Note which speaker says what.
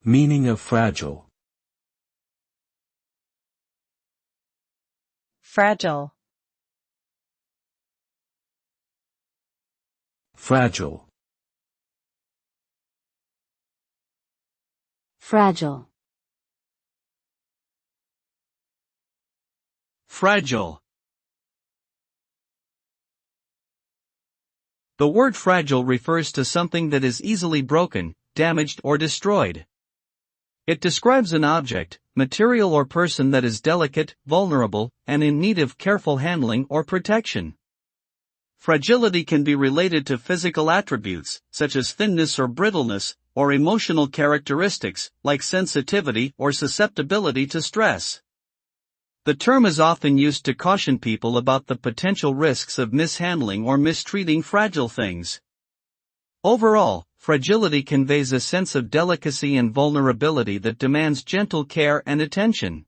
Speaker 1: Meaning of fragile.
Speaker 2: Fragile.
Speaker 1: Fragile.
Speaker 3: Fragile.
Speaker 4: Fragile. The word fragile refers to something that is easily broken, damaged or destroyed. It describes an object, material or person that is delicate, vulnerable, and in need of careful handling or protection. Fragility can be related to physical attributes, such as thinness or brittleness, or emotional characteristics, like sensitivity or susceptibility to stress. The term is often used to caution people about the potential risks of mishandling or mistreating fragile things. Overall, fragility conveys a sense of delicacy and vulnerability that demands gentle care and attention.